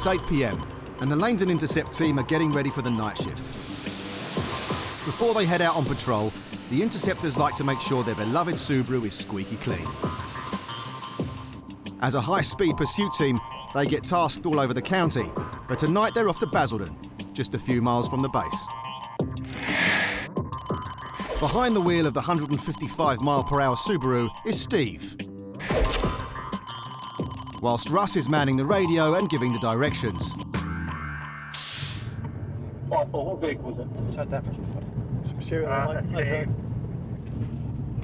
8 p.m. and the Langdon Intercept team are getting ready for the night shift. Before they head out on patrol, the Interceptors like to make sure their beloved Subaru is squeaky clean. As a high-speed pursuit team, they get tasked all over the county, but tonight they're off to Basildon, just a few miles from the base. Behind the wheel of the 155-mile-per-hour Subaru is Steve, whilst Russ is manning the radio and giving the directions. What vehicle was it? Shut down for It's a pursuit.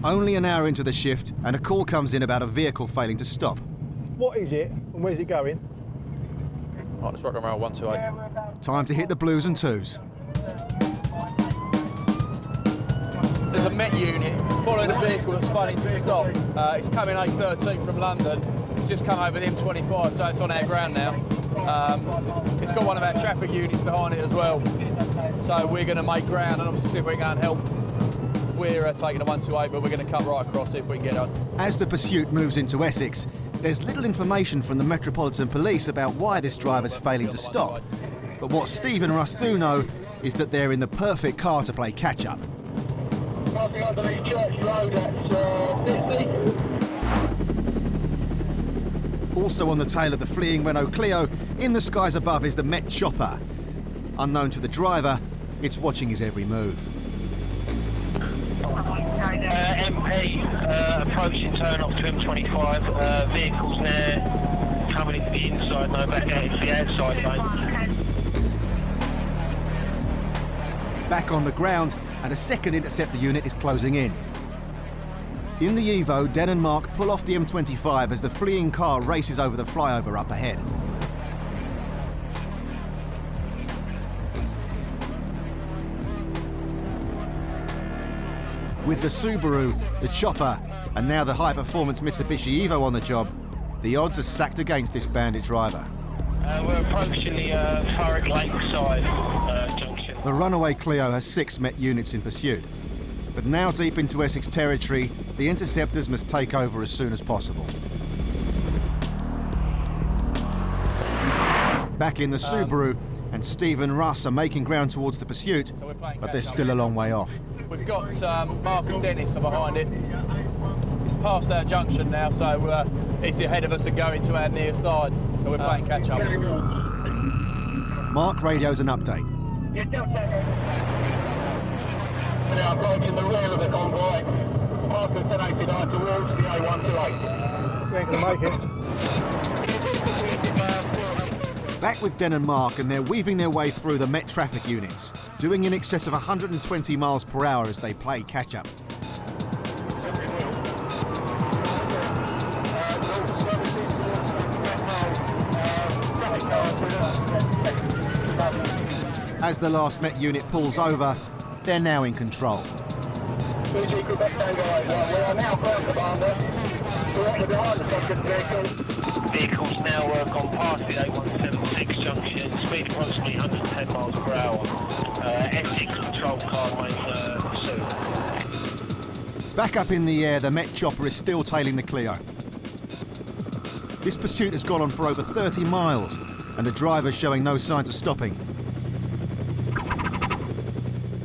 Only an hour into the shift, and a call comes in about a vehicle failing to stop. What is it, and where's it going? Right, let's rock and roll 128. Time to hit the blues and twos. There's a Met unit following a vehicle that's failing to stop. It's coming A13 from London. It's just come over the M25, so it's on our ground now. It's got one of our traffic units behind it as well. So we're going to make ground and obviously see if we can go and help. We're taking a 128, but we're going to cut right across, see if we can get on. As the pursuit moves into Essex, there's little information from the Metropolitan Police about why this driver's failing to stop. But what Steve and Russ do know is that they're in the perfect car to play catch-up. Passing underneath Church Road at 50. Also on the tail of the fleeing Renault Clio, in the skies above is the Met chopper. Unknown to the driver, it's watching his every move. MP approaching turn off to M25. Vehicles now coming into the inside, no back out into the outside lane. Back on the ground, and a second Interceptor unit is closing in. In the Evo, Den and Mark pull off the M25 as the fleeing car races over the flyover up ahead. With the Subaru, the chopper, and now the high-performance Mitsubishi Evo on the job, the odds are stacked against this bandit driver. We're approaching the Thurrock Lakeside junction. The runaway Clio has 6 Met units in pursuit. But now deep into Essex territory, the Interceptors must take over as soon as possible. Back in the Subaru, and Steve and Russ are making ground towards the pursuit, but they're still a long way off. We've got Mark and Dennis are behind it. It's past our junction now, so it's ahead of us and going to our near side. So we're playing catch up. Mark radios an update. We're approaching the rear of the convoy. Mark has 1089 towards the A128. We ain't gonna make it. Back with Den and Mark, and they're weaving their way through the Met traffic units, doing in excess of 120 miles per hour as they play catch-up. As the last Met unit pulls over, they're now in control. BG Quebec Tango 81, we are now first, Commander. Directly behind the second vehicle. Vehicles now gone past the A176 junction, speed approximately 110 miles per hour. Essex control car main pursuit. Back up in the air, the Met chopper is still tailing the Clio. This pursuit has gone on for over 30 miles, and the driver's showing no signs of stopping.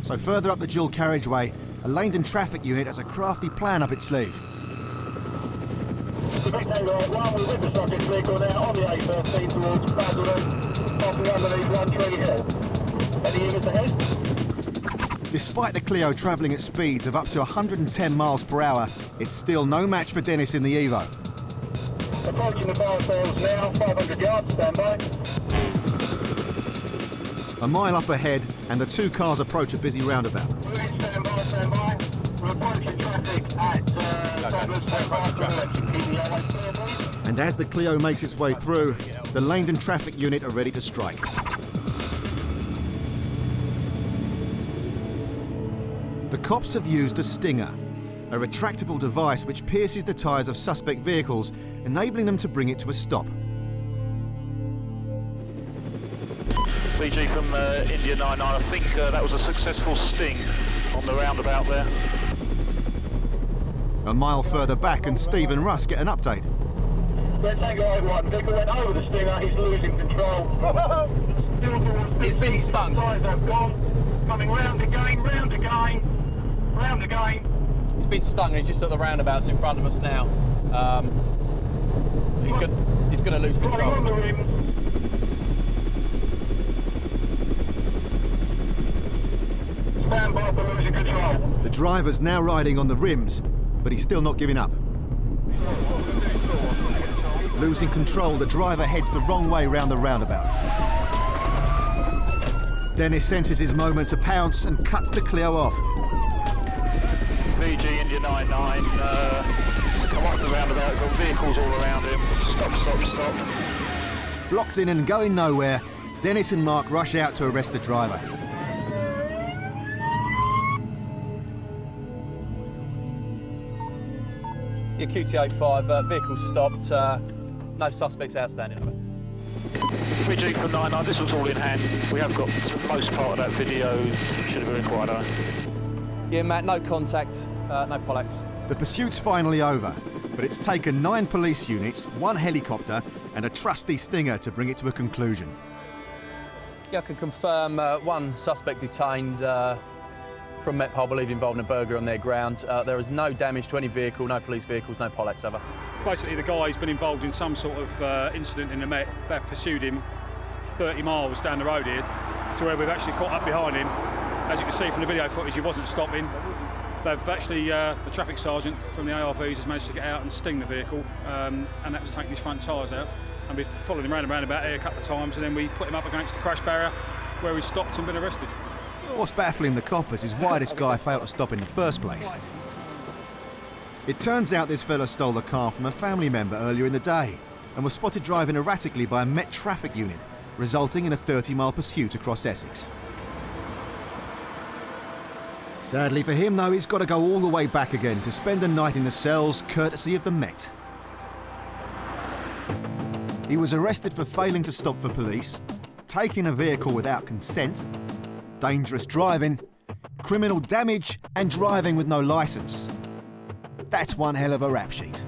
So further up the dual carriageway, a Langdon traffic unit has a crafty plan up its sleeve. Quebec Tango 81, we're with the subject vehicle now on the A13 towards Basildon, passing underneath One Tree Hill. Any units ahead? Despite the Clio travelling at speeds of up to 110 miles per hour, it's still no match for Dennis in the Evo. Approaching the bar sails now, 500 yards, stand by. A mile up ahead, and the two cars approach a busy roundabout. Stand by, stand by. We're approaching traffic at And as the Clio makes its way through, the Langdon traffic unit are ready to strike. The cops have used a Stinger, a retractable device which pierces the tyres of suspect vehicles, enabling them to bring it to a stop. BG from India 99, I think that was a successful sting on the roundabout there. A mile further back, and Steve and Russ get an update. Red Tango 81, vehicle went over the Stinger, he's losing control. Still towards He's been stung. Sides have gone. Coming round again, round again, round again. He's been stung and he's just at the roundabouts in front of us now. He's going to lose control. On the rim. Stand by for losing control. The driver's now riding on the rims, but he's still not giving up. Losing control, the driver heads the wrong way round the roundabout. Dennis senses his moment to pounce and cuts the Clio off. VG India 99, come off the roundabout, got vehicles all around him. Stop, stop, stop. Blocked in and going nowhere, Dennis and Mark rush out to arrest the driver. Your QT85, vehicle stopped, no suspects outstanding of it. VG from 99, this was all in hand. We have got most part of that video, should have been inquired on. Yeah, Matt, no contact, no Pollux. The pursuit's finally over, but it's taken 9 police units, 1 helicopter and a trusty Stinger to bring it to a conclusion. Yeah, I can confirm 1 suspect detained from Metpol believed involved in a burglary on their ground. There is no damage to any vehicle, no police vehicles, no Pollux over. Basically, the guy's been involved in some sort of incident in the Met. They've pursued him 30 miles down the road here to where we've actually caught up behind him. As you can see from the video footage, he wasn't stopping. They've actually, the traffic sergeant from the ARVs has managed to get out and sting the vehicle, and that's taken his front tyres out. And we've followed him round and round about here a couple of times, and then we put him up against the crash barrier where he stopped and been arrested. What's baffling the coppers is why this guy failed to stop in the first place. It turns out this fella stole the car from a family member earlier in the day and was spotted driving erratically by a Met traffic unit, resulting in a 30-mile pursuit across Essex. Sadly for him, though, he's got to go all the way back again to spend the night in the cells, courtesy of the Met. He was arrested for failing to stop for police, taking a vehicle without consent, dangerous driving, criminal damage and driving with no licence. That's one hell of a rap sheet.